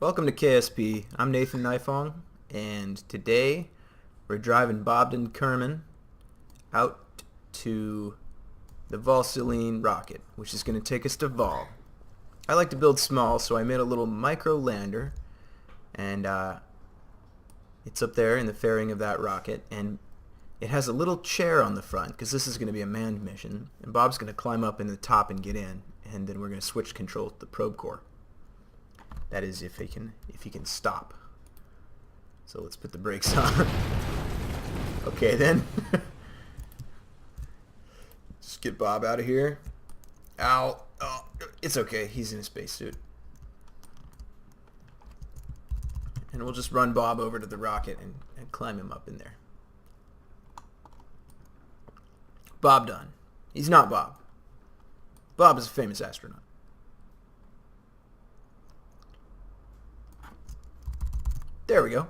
Welcome to KSP. I'm Nathan Nifong, and today we're driving Bobden Kerman out to the Vallcation rocket, which is going to take us to Vall. I like to build small, so I made a little micro lander, and it's up there in the fairing of that rocket, and it has a little chair on the front because this is going to be a manned mission, and Bob's going to climb up in the top and get in, and then we're going to switch control to the probe core. That is, if he can stop. So let's put the brakes on. Okay then. Just get Bob out of here. Ow. Oh, it's okay. He's in a spacesuit. And we'll just run Bob over to the rocket and climb him up in there. Bob done. He's not Bob. Bob is a famous astronaut. There we go.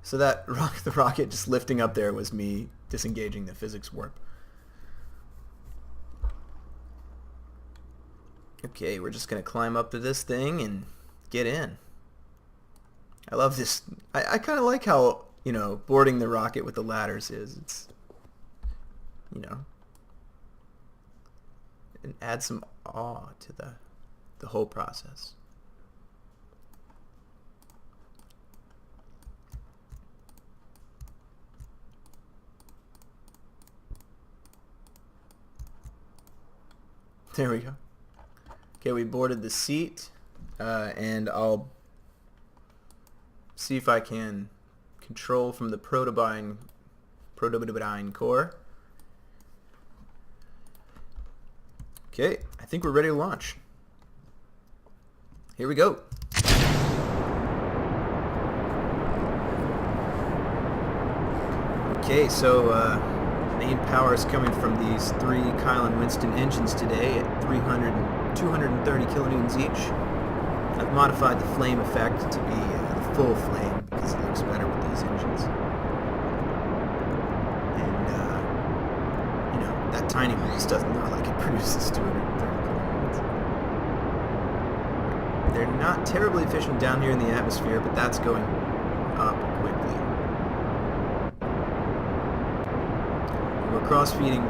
So that the rocket just lifting up there was me disengaging the physics warp. Okay, we're just going to climb up to this thing and get in. I love this. I kind of like how, boarding the rocket with the ladders is. It's, it adds some awe to the whole process. There we go. Okay, we boarded the seat, and I'll see if I can control from the prototyne core. Okay, I think we're ready to launch. Here we go. Okay, so main power is coming from these three Kyle and Winston engines today at 230 kilonewtons each. I've modified the flame effect to be the full flame because it looks better with these engines. And, that tiny one doesn't look like it produces 230 kilonewtons. They're not terribly efficient down here in the atmosphere, but that's going up quickly. We're cross-feeding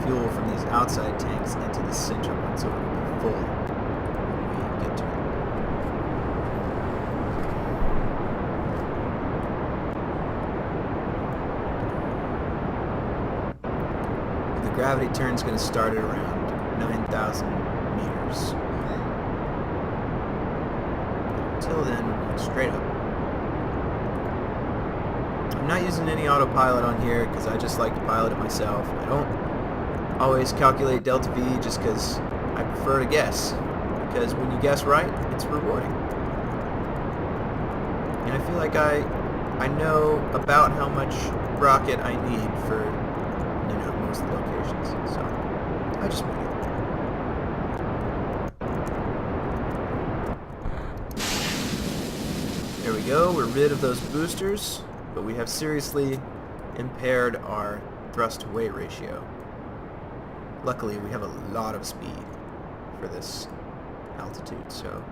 fuel from these outside tanks into the center one, so it will be full when we get to it. The gravity turn is going to start at around 9,000 meters. Until then, we're going straight up. I'm not using any autopilot on here because I just like to pilot it myself. I don't always calculate delta V just because I prefer to guess. Because when you guess right, it's rewarding. And I feel like I know about how much rocket I need for, most of the locations. So I just make it. There we go. We're rid of those boosters. But we have seriously impaired our thrust-to-weight ratio. Luckily, we have a lot of speed for this altitude, so...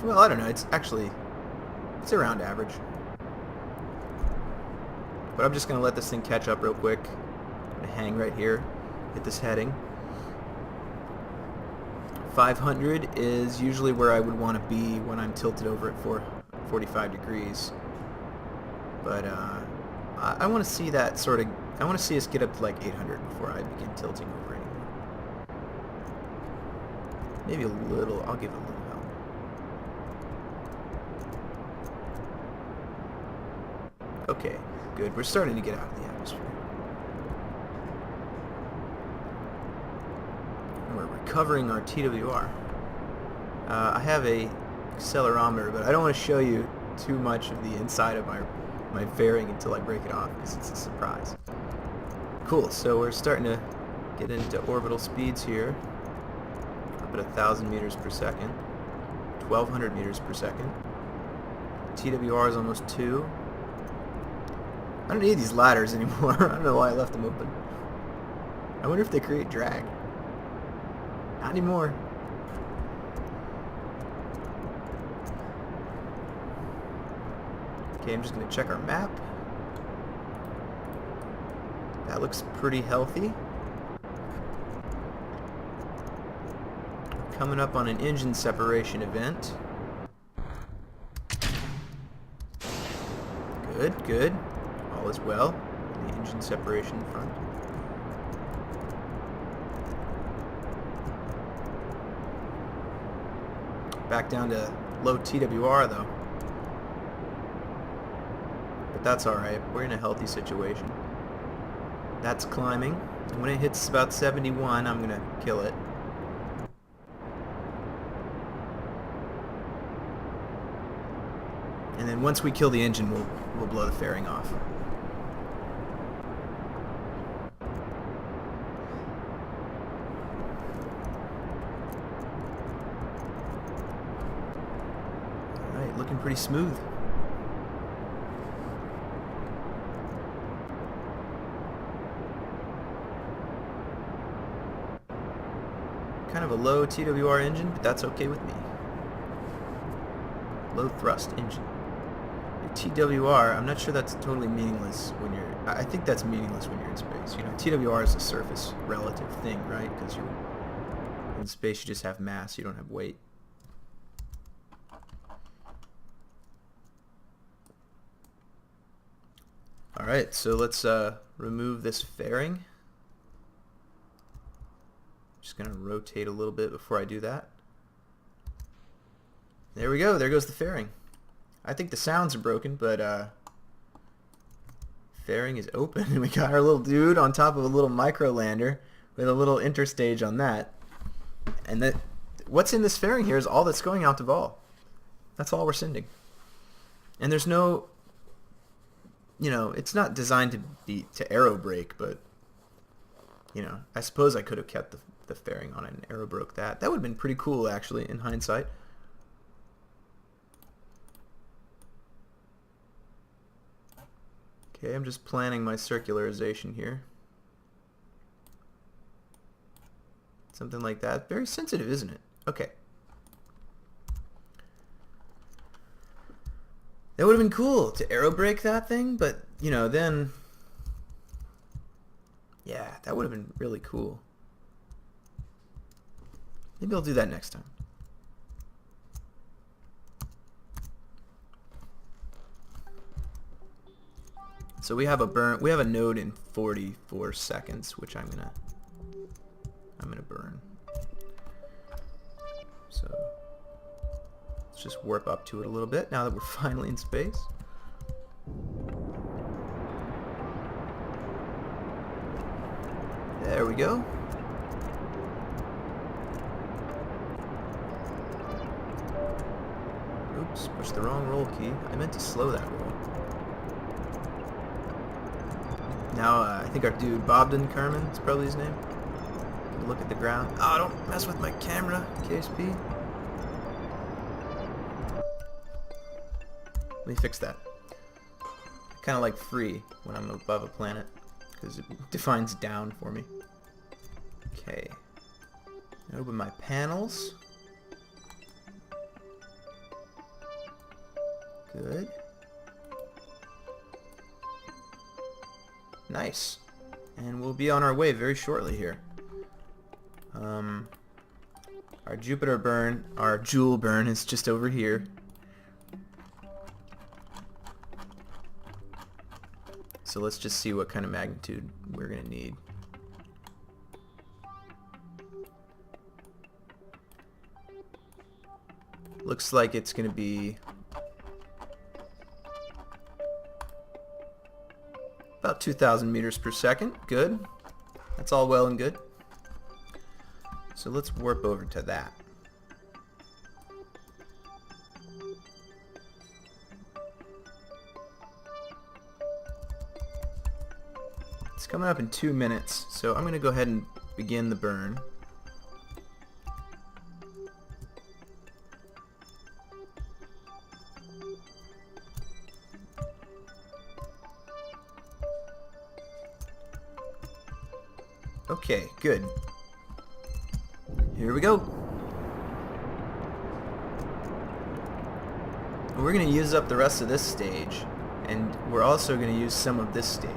Well, I don't know, it's around average. But I'm just going to let this thing catch up real quick. I'm going to hang right here, hit this heading. 500 is usually where I would want to be when I'm tilted over at 45 degrees. But I want to see that I want to see us get up to like 800 before I begin tilting over anymore. Maybe a little, I'll give it a little help. Okay, good. We're starting to get out of the atmosphere. And we're recovering our TWR. I have a accelerometer, but I don't want to show you too much of the inside of my fairing until I break it off because it's a surprise. Cool, so we're starting to get into orbital speeds here. Up at 1,000 meters per second. 1,200 meters per second. TWR is almost 2. I don't need these ladders anymore. I don't know why I left them open. I wonder if they create drag. Not anymore. Okay, I'm just going to check our map. That looks pretty healthy. Coming up on an engine separation event. Good, good. All is well. The engine separation front. Back down to low TWR though. But that's alright. We're in a healthy situation. That's climbing. And when it hits about 71, I'm gonna kill it. And then once we kill the engine, we'll blow the fairing off. Alright, looking pretty smooth. Kind of a low TWR engine, but that's okay with me. Low thrust engine. TWR, I'm not sure that's totally meaningless when you're... I think that's meaningless when you're in space. You know, TWR is a surface relative thing, right? Because you're in space, you just have mass, you don't have weight. Alright, so let's remove this fairing. Just going to rotate a little bit before I do that. There we go, there goes the fairing. I think the sounds are broken, but fairing is open, and we got our little dude on top of a little micro lander with a little interstage on that. And what's in this fairing here is all that's going out to Vall. That's all we're sending. And there's no, you know, it's not designed to aero brake, but you know, I suppose I could have kept the fairing on it and aero broke that. That would have been pretty cool, actually, in hindsight. Okay, I'm just planning my circularization here. Something like that. Very sensitive, isn't it? Okay. That would have been cool to aero brake that thing, but, you know, then... yeah, that would have been really cool. Maybe I'll do that next time. So we have a node in 44 seconds, which I'm gonna burn. So let's just warp up to it a little bit now that we're finally in space. There we go. Oops, pushed the wrong roll key. I meant to slow that roll. Now, I think our dude, Bobden Kerman, is probably his name. Look at the ground. Oh, don't mess with my camera, KSP. Let me fix that. I kind of like free when I'm above a planet, because it defines down for me. Okay. Open my panels. Good. Nice. And we'll be on our way very shortly here. Our Jupiter burn, our Joule burn is just over here. So let's just see what kind of magnitude we're going to need. Looks like it's going to be about 2,000 meters per second. Good. That's all well and good. So let's warp over to that. It's coming up in 2 minutes, so I'm going to go ahead and begin the burn. Okay, good. Here we go. We're going to use up the rest of this stage, and we're also going to use some of this stage.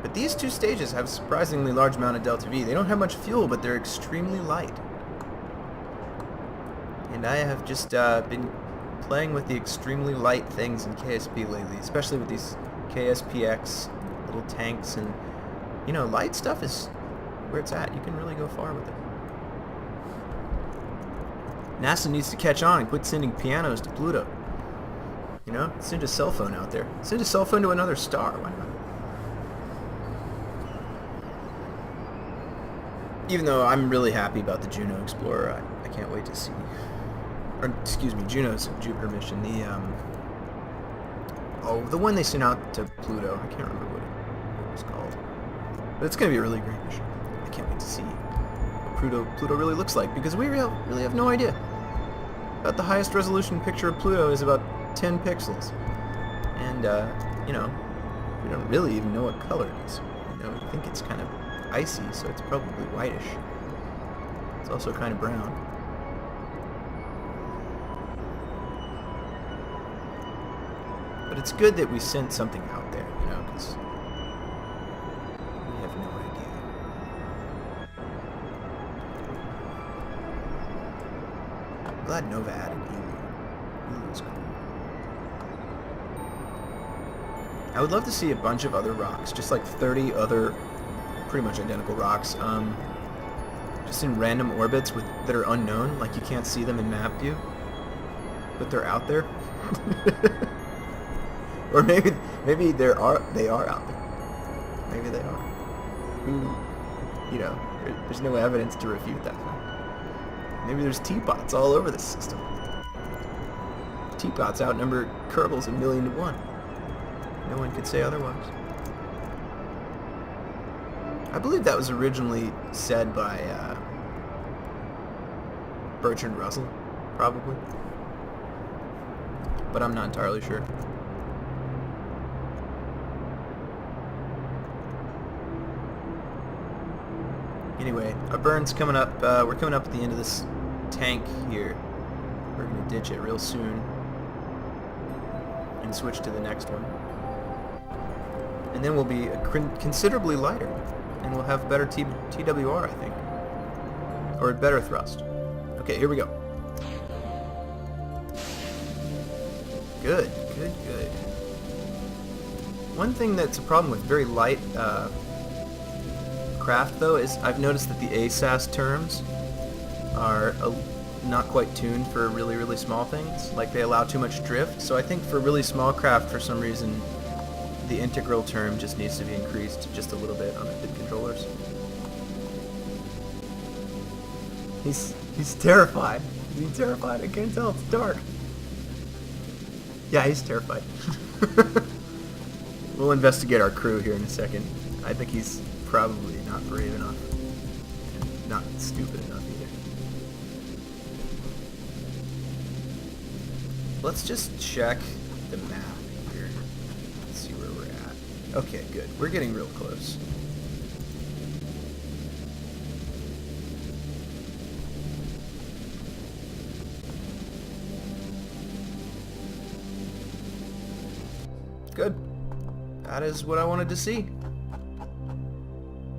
But these two stages have a surprisingly large amount of delta V. They don't have much fuel, but they're extremely light. And I have just been playing with the extremely light things in KSP lately, especially with these KSPX little tanks, and you know, light stuff is where it's at. You can really go far with it. NASA needs to catch on and quit sending pianos to Pluto. You know, send a cell phone out there. Send a cell phone to another star. Why not? Even though I'm really happy about the Juno Explorer, I can't wait to see. Or excuse me, Juno's Jupiter mission. The one they sent out to Pluto. I can't remember what it was called. But it's gonna be a really great mission. I can't wait to see what Pluto really looks like, because we really have no idea. About the highest resolution picture of Pluto is about 10 pixels, and you know, we don't really even know what color it is. You know, we think it's kind of icy, so it's probably whitish. It's also kind of brown. But it's good that we sent something out there, you know, because we have no idea. I'm glad Nova added Elu. Elu's cool. I would love to see a bunch of other rocks, just like 30 other pretty much identical rocks, just in random orbits that are unknown, like you can't see them in map view, but they're out there. Or maybe they are out there. Maybe they are. You know, there's no evidence to refute that fact. Maybe there's teapots all over this system. Teapots outnumber Kerbals 1,000,000 to 1. No one could say otherwise. I believe that was originally said by Bertrand Russell, probably. But I'm not entirely sure. Anyway, our burn's coming up. We're coming up at the end of this tank here. We're going to ditch it real soon and switch to the next one. And then we'll be considerably lighter, and we'll have better TWR, I think. Or better thrust. Okay, here we go. Good, good, good. One thing that's a problem with very light craft, though, is I've noticed that the ASAS terms are not quite tuned for really, really small things. Like, they allow too much drift. So I think for really small craft, for some reason, the integral term just needs to be increased just a little bit on the PID controllers. He's terrified. Is he terrified? I can't tell. It's dark. Yeah, he's terrified. We'll investigate our crew here in a second. I think he's probably not brave enough. And not stupid enough either. Let's just check the map here. Let's see where we're at. Okay, good. We're getting real close. Good. That is what I wanted to see.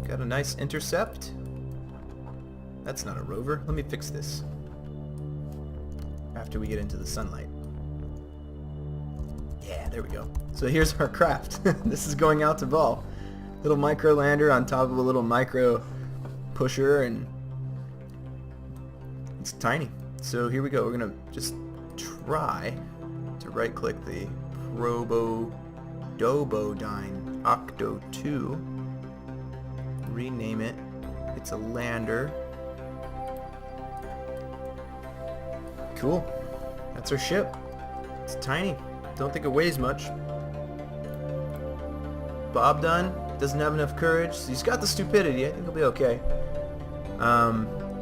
Got a nice intercept. That's not a rover. Let me fix this after we get into the sunlight. Yeah, there we go. So here's our craft. This is going out to Vall. Little micro lander on top of a little micro pusher, and it's tiny. So here we go. We're gonna just try to right click the Dobodyne Octo 2. Rename it. It's a lander. Cool. That's our ship. It's tiny. Don't think it weighs much. Bob Dunn doesn't have enough courage. So he's got the stupidity. I think he'll be okay.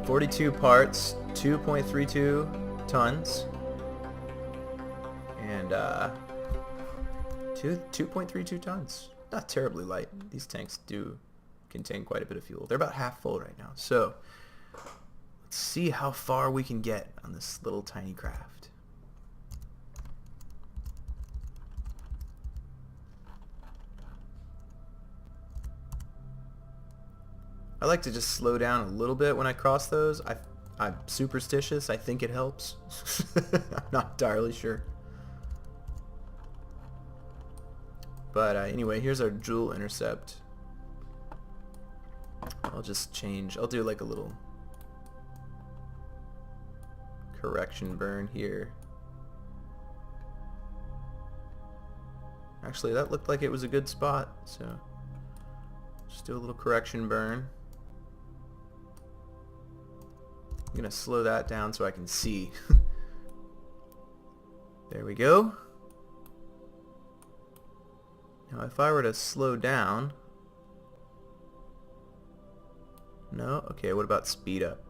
42 parts, 2.32 tons, and 2.32 tons. Not terribly light. These tanks do contain quite a bit of fuel. They're about half full right now. So let's see how far we can get on this little tiny craft. I like to just slow down a little bit when I cross those. I'm superstitious. I think it helps. I'm not entirely sure. But anyway, here's our jewel intercept. I'll just change. I'll do like a little correction burn here. Actually, that looked like it was a good spot, so just do a little correction burn. I'm gonna slow that down so I can see. There we go. Now if I were to slow down... No? Okay, what about speed up?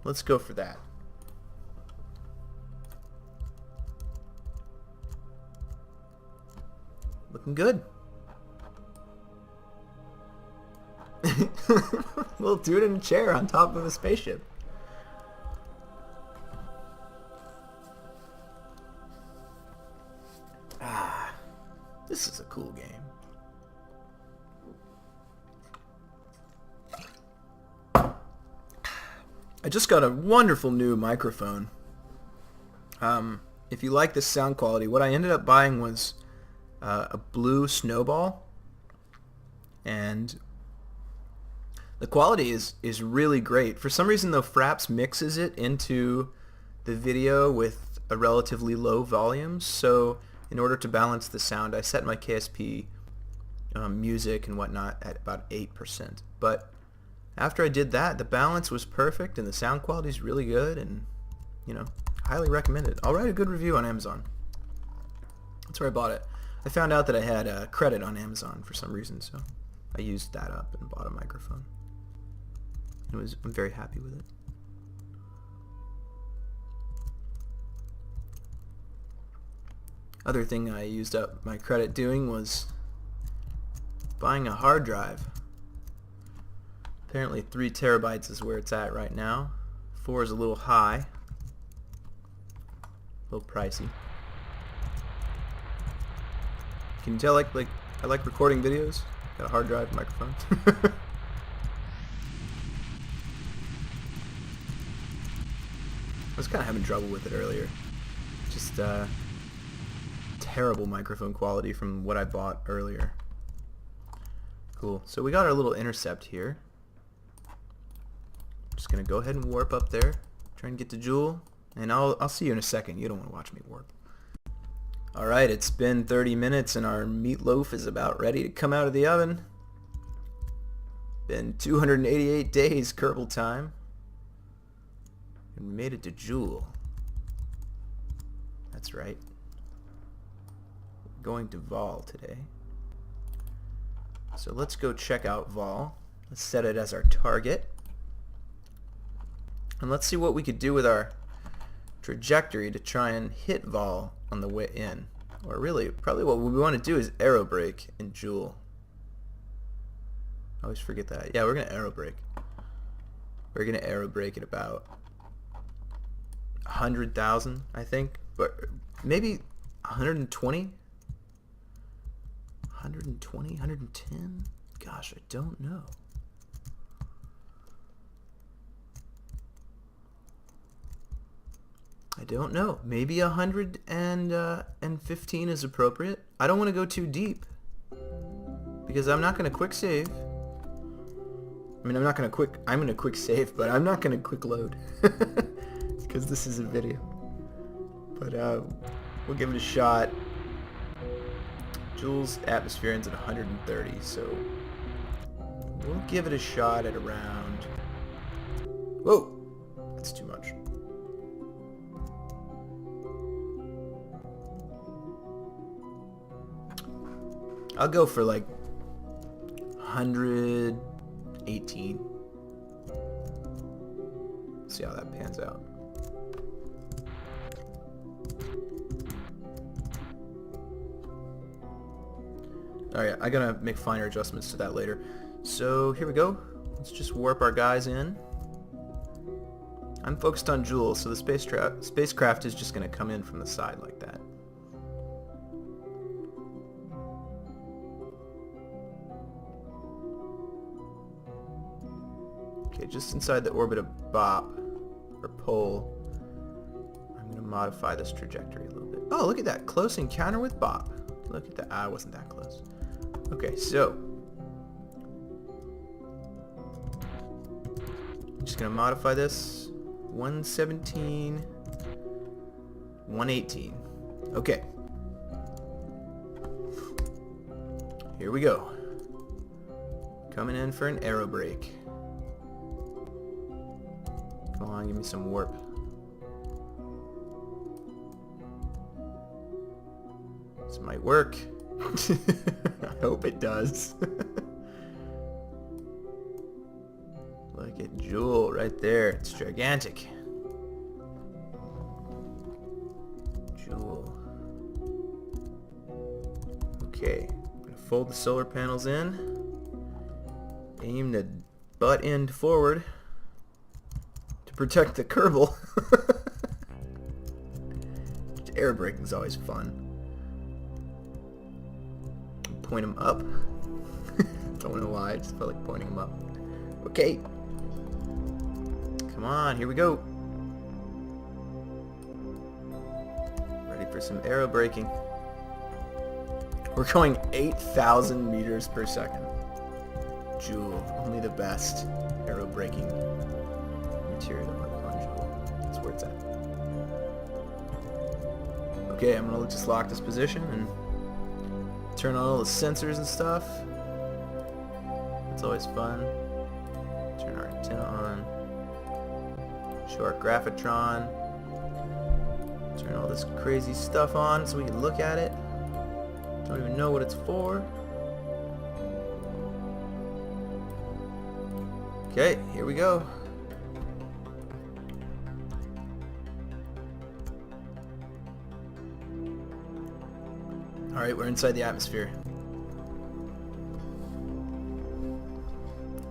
Let's go for that. Looking good. We'll do it in a chair on top of a spaceship. Ah, this is a cool game. I just got a wonderful new microphone. If you like the sound quality, what I ended up buying was a blue snowball, and the quality is really great. For some reason though, Fraps mixes it into the video with a relatively low volume, so in order to balance the sound I set my KSP music and whatnot at about 8%. But after I did that, the balance was perfect and the sound quality is really good, and you know, highly recommend it. I'll write a good review on Amazon. That's where I bought it. I found out that I had a credit on Amazon for some reason, so I used that up and bought a microphone. I'm very happy with it. Other thing I used up my credit doing was buying a hard drive. Apparently 3 terabytes is where it's at right now. 4 is a little high. A little pricey. Can you tell I like recording videos? Got a hard drive, microphone. I was kind of having trouble with it earlier. Just terrible microphone quality from what I bought earlier. Cool. So we got our little intercept here. Just gonna go ahead and warp up there, try and get the jewel, and I'll see you in a second. You don't want to watch me warp. Alright, it's been 30 minutes and our meatloaf is about ready to come out of the oven. Been 288 days Kerbal time. And we made it to Jewel. That's right. We're going to Vall today. So let's go check out Vall. Let's set it as our target. And let's see what we could do with our trajectory to try and hit Vall on the way in. Or really, probably what we want to do is aero brake in Jewel. I always forget that. Yeah, we're going to aero brake. We're going to aero brake at about 100,000, I think. But maybe 120? 120? 110? Gosh, I don't know. I don't know. Maybe 115 is appropriate. I don't want to go too deep because I'm not going to quick save. I mean, I'm going to quick save, but I'm not going to quick load because this is a video. But we'll give it a shot. Jewel's atmosphere ends at 130, so we'll give it a shot at around... Whoa! That's too much. I'll go for like 118. See how that pans out. Alright, I gotta make finer adjustments to that later. So here we go. Let's just warp our guys in. I'm focused on Jewel, so the spacecraft is just going to come in from the side like that. Okay, just inside the orbit of Bop, or Pole, I'm going to modify this trajectory a little bit. Oh, look at that. Close encounter with Bop. Look at that. Ah, I wasn't that close. Okay, so I'm just going to modify this. 117, 118. Okay. Here we go. Coming in for an aero brake. Come on, give me some warp. This might work. I hope it does. Look at Jewel right there. It's gigantic. Jewel. Okay. I'm going to fold the solar panels in. Aim the butt end forward to protect the Kerbal. Air braking is always fun. Point them up. Don't know why, I just felt like pointing them up. Okay. Come on, here we go. Ready for some aero braking. We're going 8,000 meters per second. Jewel, only the best aero braking material on Jewel. That's where it's at. Okay, I'm gonna just lock this position and turn on all the sensors and stuff. It's always fun. Turn our antenna on. Show our graphitron. Turn all this crazy stuff on so we can look at it. Don't even know what it's for. Okay, here we go. Alright, we're inside the atmosphere.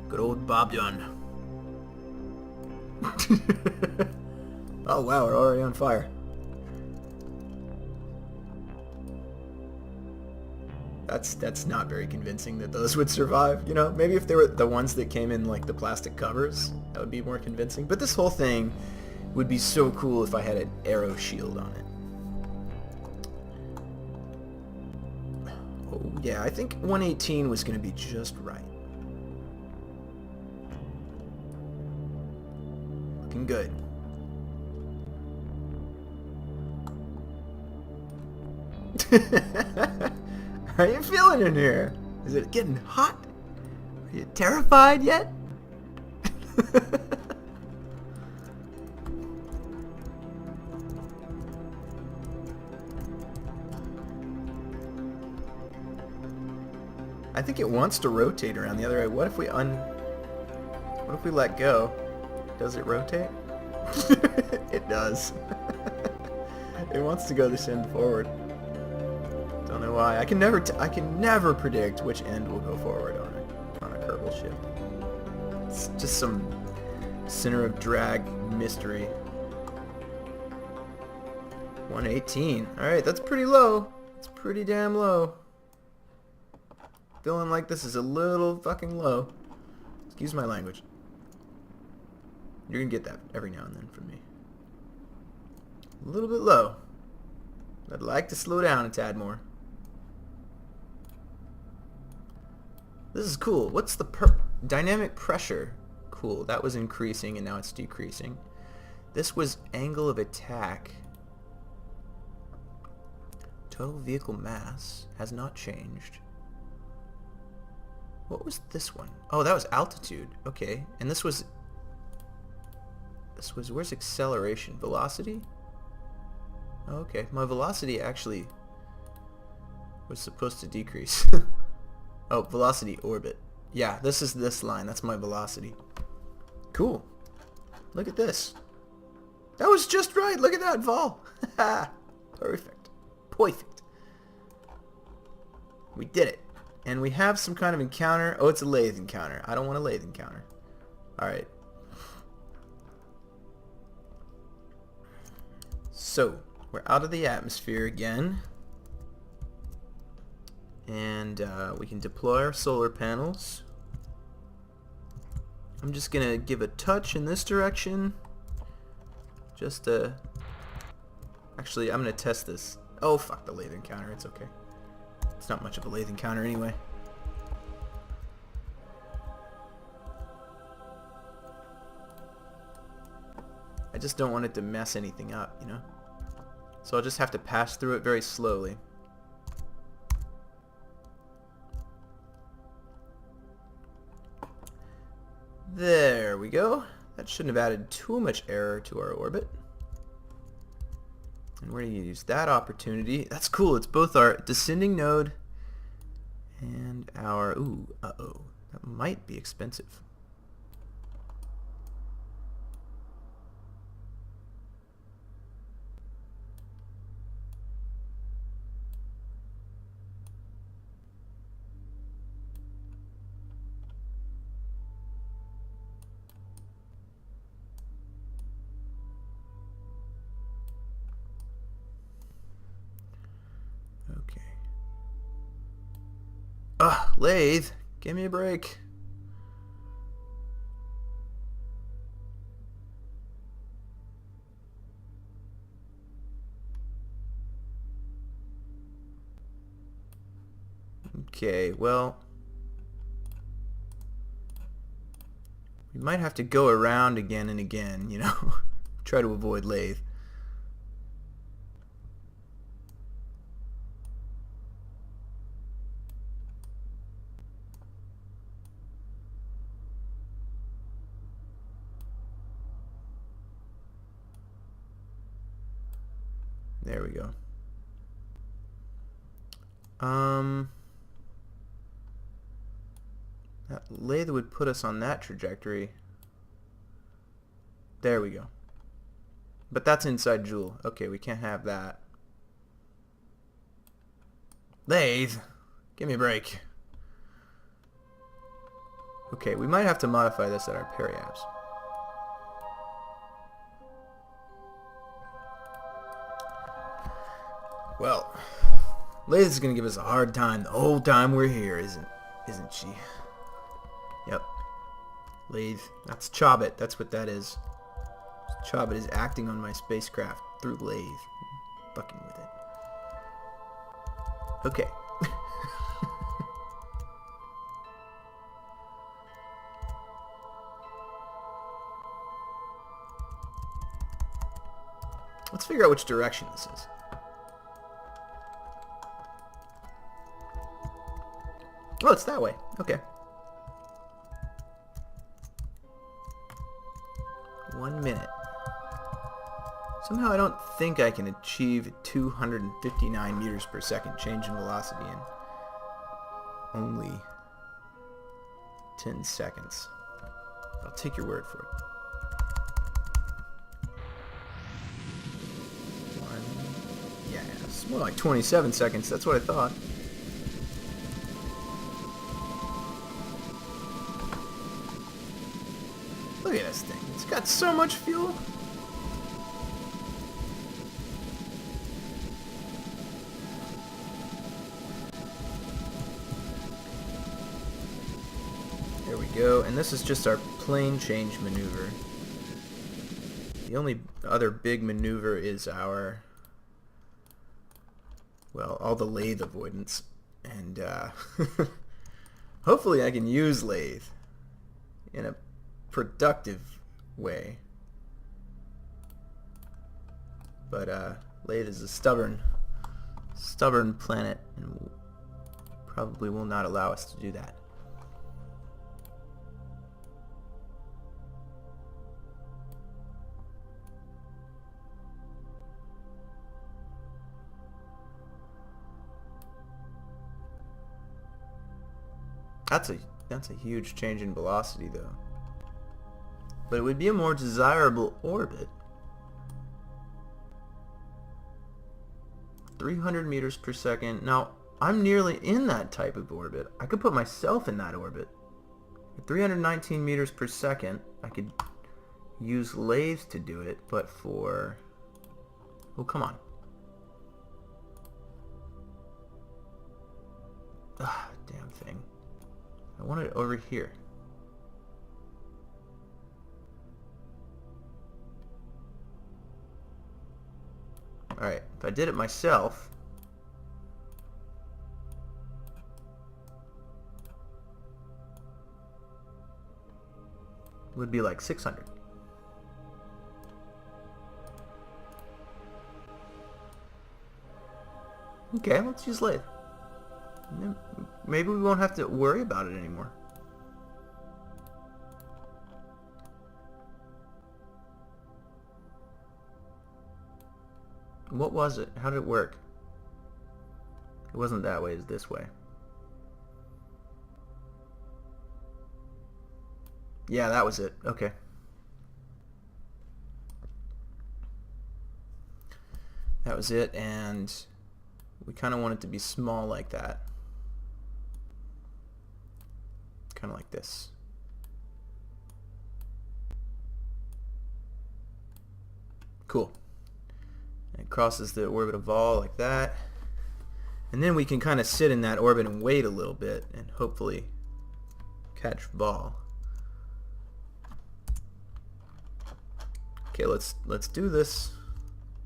Good old Bob John. Oh wow, we're already on fire. That's not very convincing that those would survive, you know? Maybe if they were the ones that came in like the plastic covers, that would be more convincing. But this whole thing would be so cool if I had an arrow shield on it. Oh yeah, I think 118 was going to be just right. Looking good. How are you feeling in here? Is it getting hot? Are you terrified yet? I think it wants to rotate around the other way. What if we let go? Does it rotate? It does. It wants to go this end forward. Don't know why. I can never predict which end will go forward on a Kerbal ship. It's just some center of drag mystery. 118. Alright, that's pretty low. It's pretty damn low. Feeling like this is a little fucking low. Excuse my language. You're gonna get that every now and then from me. A little bit low. I'd like to slow down a tad more. This is cool. What's the dynamic pressure? Cool. That was increasing and now it's decreasing. This was angle of attack. Total vehicle mass has not changed. What was this one? Oh, that was altitude. Okay. And this was where's acceleration? Velocity? Oh, okay. My velocity actually was supposed to decrease. Oh, velocity orbit. Yeah, this is this line. That's my velocity. Cool. Look at this. That was just right. Look at that, Vall. Perfect. Perfect. We did it. And we have some kind of encounter. Oh, it's a lathe encounter. I don't want a lathe encounter. Alright. So, we're out of the atmosphere again. And we can deploy our solar panels. I'm just going to give a touch in this direction. Just to... Actually, I'm going to test this. Oh, fuck the lathe encounter. It's okay. It's not much of a lathe encounter anyway. I just don't want it to mess anything up, you know? So I'll just have to pass through it very slowly. There we go. That shouldn't have added too much error to our orbit. And we're going to use that opportunity. That's cool. It's both our descending node and our... Ooh, uh-oh. That might be expensive. Okay. Ugh, lathe, give me a break. Okay, well, we might have to go around again and again, you know, try to avoid lathe. There we go. That lathe would put us on that trajectory. There we go. But that's inside Joule. Okay, we can't have that. Lathe, give me a break. Okay, we might have to modify this at our periapse. Well, lathe is gonna give us a hard time the whole time we're here, isn't she? Yep. Lathe. That's Chobit. That's what that is. Chobit is acting on my spacecraft through lathe. Fucking with it. Okay. Let's figure out which direction this is. Oh, it's that way. Okay. 1 minute. Somehow I don't think I can achieve 259 meters per second change in velocity in only 10 seconds. I'll take your word for it. 1. Yeah, it's more like 27 seconds. That's what I thought. Look at this thing. It's got so much fuel. There we go. And this is just our plane change maneuver. The only other big maneuver is our, well, all the lathe avoidance. And hopefully I can use lathe in a productive way, but lathe is a stubborn planet and probably will not allow us to do that. That's a huge change in velocity though. But it would be a more desirable orbit. 300 meters per second. Now, I'm nearly in that type of orbit. I could put myself in that orbit. At 319 meters per second, I could use lathe to do it, but for Oh, come on. Ah, damn thing. I want it over here. Alright, if I did it myself... it would be like 600. Okay, let's use lathe. Maybe we won't have to worry about it anymore. What was it? How did it work? It wasn't that way, it's this way. Yeah, that was it. Okay. That was it, and we kind of want it to be small like that. Kind of like this. Cool. And it crosses the orbit of Vall like that. And then we can kind of sit in that orbit and wait a little bit and hopefully catch Vall. Okay, let's do this.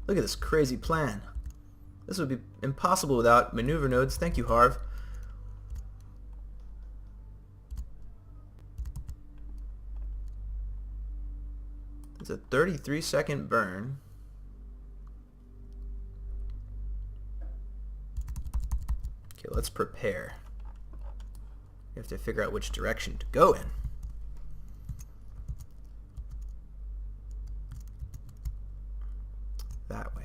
Look at this crazy plan. This would be impossible without maneuver nodes. Thank you, Harv. It's a 33-second burn. Okay, let's prepare. We have to figure out which direction to go in. That way.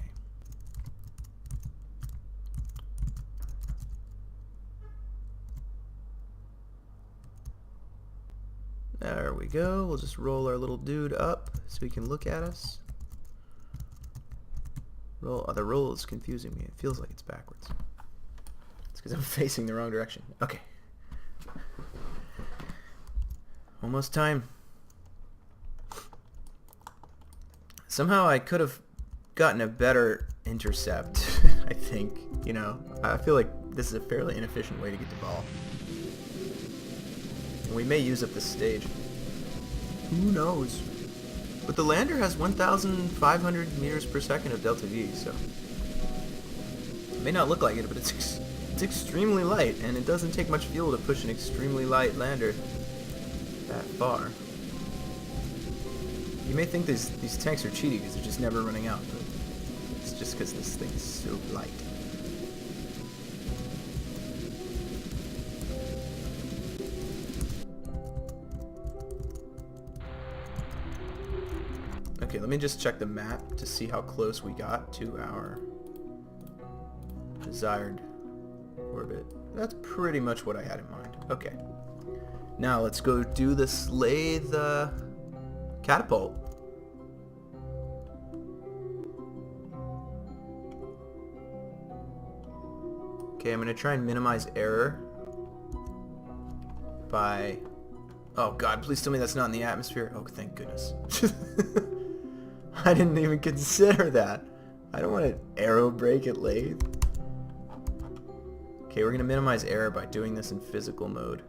There we go. We'll just roll our little dude up so he can look at us. Roll. Oh, the roll is confusing me. It feels like it's backwards. It's because I'm facing the wrong direction. Okay. Almost time. Somehow I could have gotten a better intercept, I think. You know, I feel like this is a fairly inefficient way to get the ball. We may use up this stage. Who knows? But the lander has 1,500 meters per second of delta V, so it may not look like it, but it's extremely light, and it doesn't take much fuel to push an extremely light lander that far. You may think these tanks are cheating because they're just never running out, but it's just because this thing is so light. Okay, let me just check the map to see how close we got to our desired orbit. That's pretty much what I had in mind. Okay. Now let's go do this lathe catapult. Okay, I'm going to try and minimize error by... Oh god, please tell me that's not in the atmosphere. Oh, thank goodness. I didn't even consider that. I don't want to aero brake at lathe. Okay, we're going to minimize error by doing this in physical mode.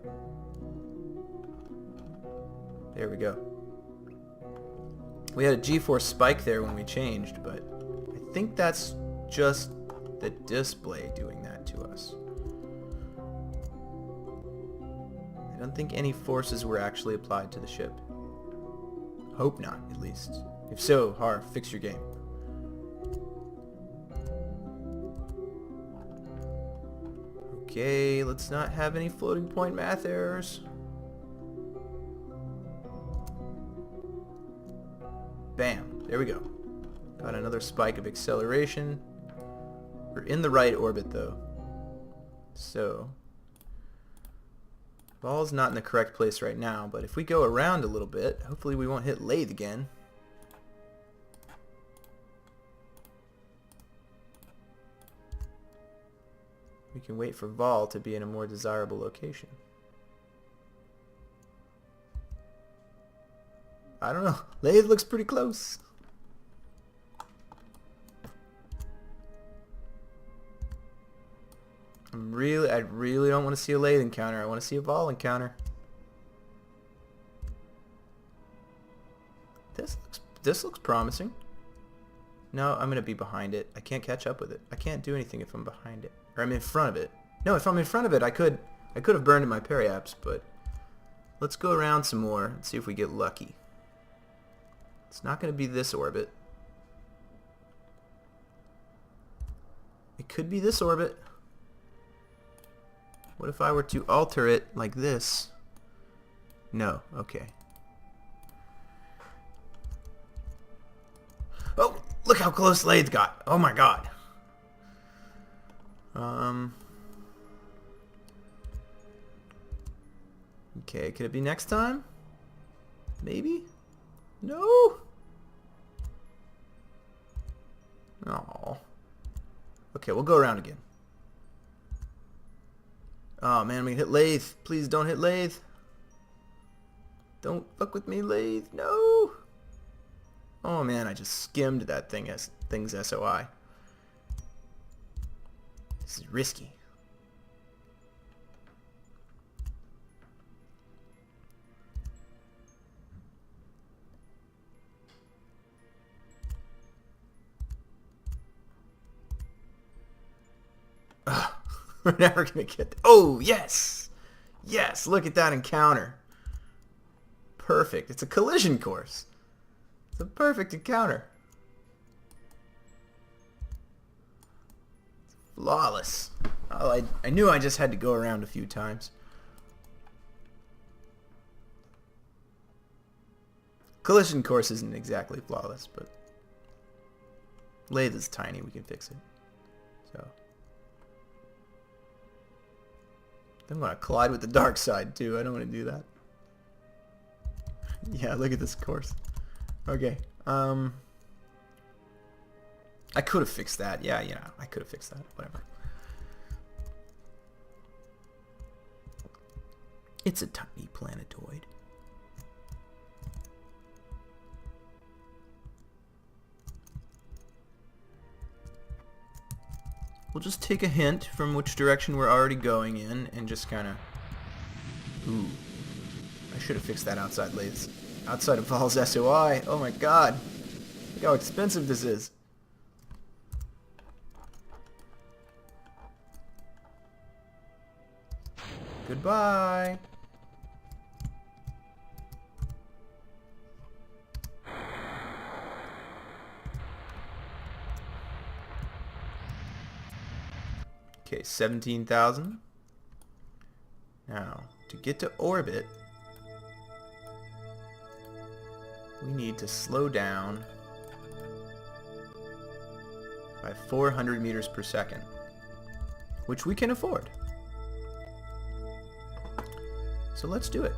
There we go. We had a G-force spike there when we changed, but I think that's just the display doing that to us. I don't think any forces were actually applied to the ship. Hope not, at least. If so, Harv, fix your game. Okay, let's not have any floating point math errors. Bam, there we go. Got another spike of acceleration. We're in the right orbit though. So, Vall's not in the correct place right now, but if we go around a little bit, hopefully we won't hit lathe again. We can wait for Vall to be in a more desirable location. I don't know. Lathe looks pretty close. I really don't want to see a lathe encounter. I want to see a Vall encounter. This looks promising. No, I'm gonna be behind it. I can't catch up with it. I can't do anything if I'm behind it, or I'm in front of it. No, if I'm in front of it, I could have burned in my periaps, but let's go around some more and see if we get lucky. It's not gonna be this orbit. It could be this orbit. What if I were to alter it like this? No, okay. Oh, look how close Lathe got. Oh my god. Okay, could it be next time? Maybe? No? Oh. Okay, we'll go around again. Oh man, we hit Lathe. Please don't hit Lathe. Don't fuck with me, Lathe. No. Oh man, I just skimmed that thing's SOI. This is risky. Ugh, we're never gonna get. Oh yes, yes! Look at that encounter. Perfect. It's a collision course. It's a perfect encounter. It's flawless. Oh, I knew I just had to go around a few times. Collision course isn't exactly flawless, but Lathe is tiny. We can fix it. So I'm gonna collide with the dark side too. I don't want to do that. Yeah, look at this course. Okay. I could have fixed that. Yeah, I could have fixed that. Whatever. It's a tiny planetoid. We'll just take a hint from which direction we're already going in and just kind of... Ooh. I should have fixed that outside lathes. Outside of Vall's SOI. Oh my god. Look how expensive this is. Goodbye. Okay, 17,000. Now, to get to orbit, we need to slow down by 400 meters per second, which we can afford. So let's do it.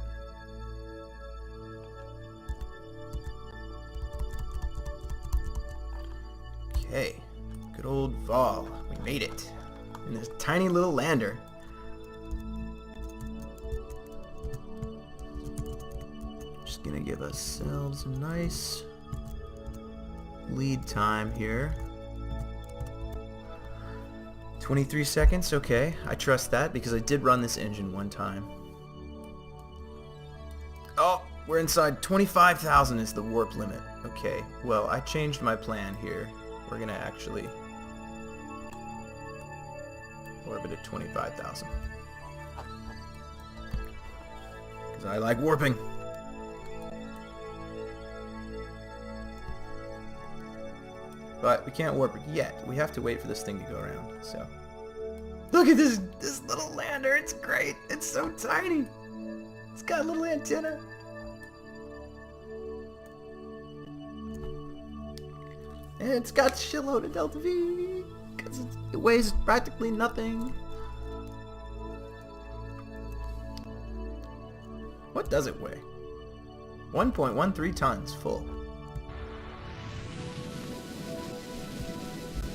Okay, good old Vall. We made it in this tiny little lander. Just gonna give ourselves a nice lead time here. 23 seconds, okay. I trust that because I did run this engine one time. Oh, we're inside. 25,000 is the warp limit. Okay, well, I changed my plan here. We're gonna actually orbit at 25,000. Because I like warping. But we can't warp it yet. We have to wait for this thing to go around, so. Look at this little lander. It's great. It's so tiny. It's got a little antenna. And it's got a shitload of Delta V. Because it weighs practically nothing. What does it weigh? 1.13 tons full.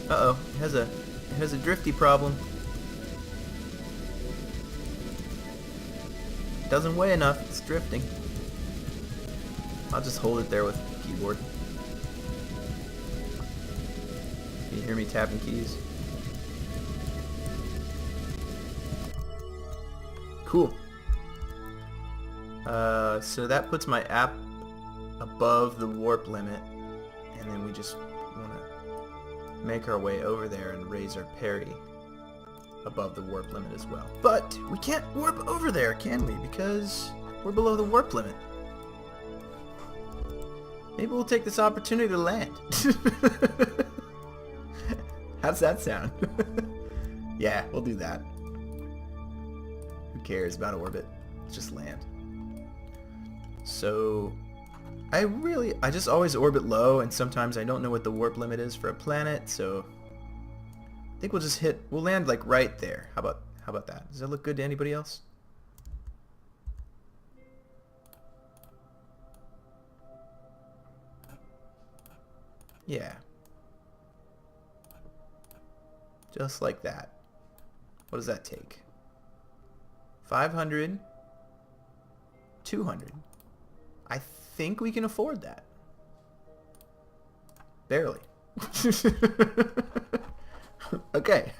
Uh-oh, it has a drifty problem. It doesn't weigh enough, it's drifting. I'll just hold it there with the keyboard. Can you hear me tapping keys? Cool. So that puts my app above the warp limit, and then we just want to make our way over there and raise our parry above the warp limit as well. But we can't warp over there, can we? Because we're below the warp limit. Maybe we'll take this opportunity to land. How's that sound? Yeah, we'll do that. Who cares about orbit? Let's just land. So, I just always orbit low, and sometimes I don't know what the warp limit is for a planet, so I think we'll land like right there. How about that? Does that look good to anybody else? Yeah. Just like that. What does that take? 500, 200. I think we can afford that. Barely. Okay.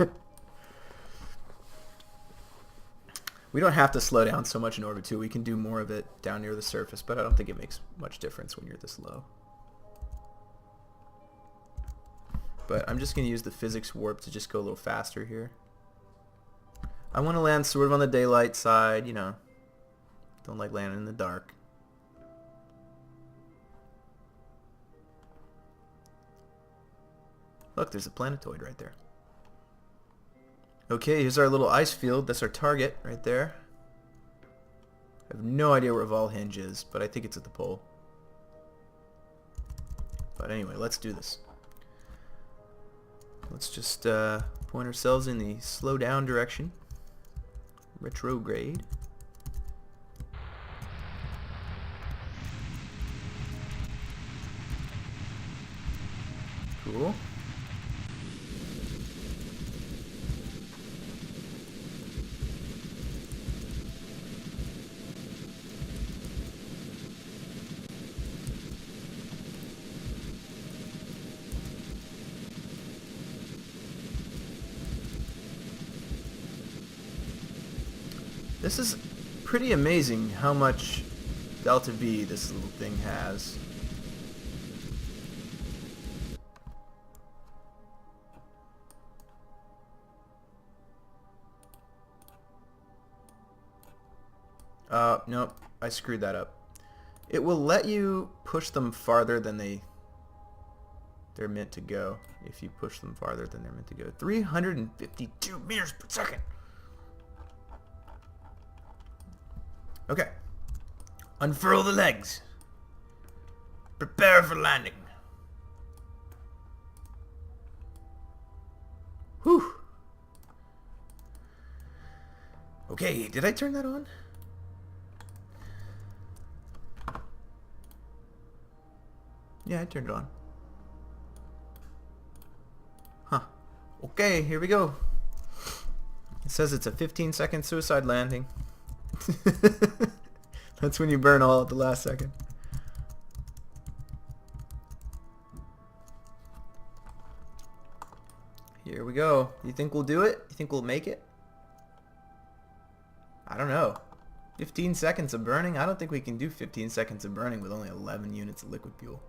We don't have to slow down so much in orbit 2. We can do more of it down near the surface, but I don't think it makes much difference when you're this low. But I'm just going to use the physics warp to just go a little faster here. I want to land sort of on the daylight side, you know. Don't like landing in the dark. Look, there's a planetoid right there. Okay, here's our little ice field. That's our target right there. I have no idea where Vall Hinge is, but I think it's at the pole. But anyway, let's do this. Let's just point ourselves in the slow down direction. Retrograde. Cool. This is pretty amazing how much delta V this little thing has. Nope, I screwed that up. It will let you push them farther than they're meant to go. If you push them farther than they're meant to go. 352 meters per second. Okay. Unfurl the legs. Prepare for landing. Whew. Okay, did I turn that on? Yeah, I turned it on. Huh. Okay, here we go. It says it's a 15-second suicide landing. That's when you burn all at the last second. Here we go. You think we'll do it? You think we'll make it? I don't know. 15 seconds of burning? I don't think we can do 15 seconds of burning with only 11 units of liquid fuel.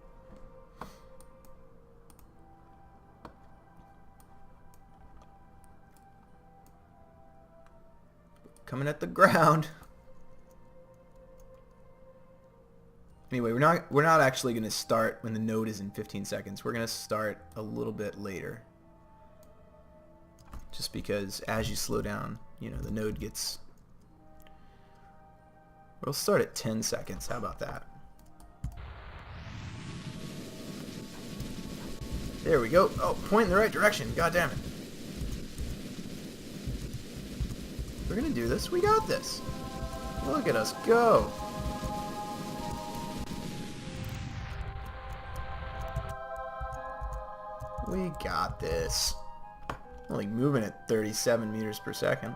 Coming at the ground. Anyway, we're not actually going to start when the node is in 15 seconds. We're going to start a little bit later. Just because as you slow down, you know, the node gets... We'll start at 10 seconds. How about that? There we go. Oh, point in the right direction. God damn it. We're gonna do this. We got this. Look at us go. We got this. Only moving at 37 meters per second.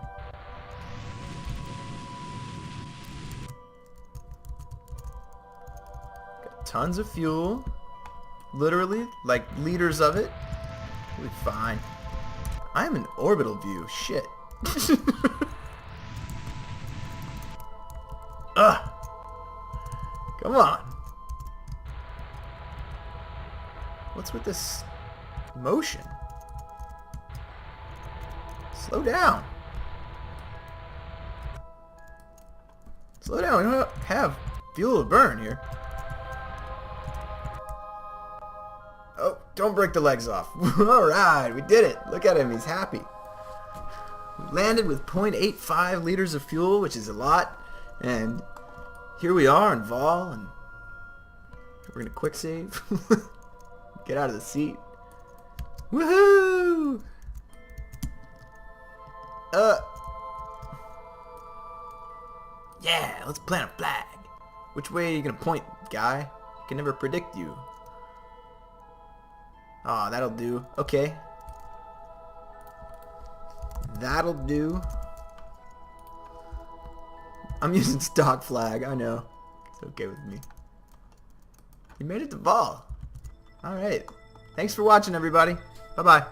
Got tons of fuel. Literally, like liters of it. We'll be fine. I'm in orbital view. Shit. Ugh. Come on. What's with this motion? Slow down. Slow down. We don't have fuel to burn here. Oh, don't break the legs off. Alright, we did it. Look at him. He's happy. We landed with 0.85 liters of fuel, which is a lot. And here we are in Vall, and we're going to quick save. Get out of the seat. Woohoo! Yeah, let's plant a flag. Which way are you going to point, guy? I can never predict you. Aw, that'll do. Okay. That'll do. I'm using stock flag, I know. It's okay with me. You made it to Vall. Alright. Thanks for watching, everybody. Bye-bye.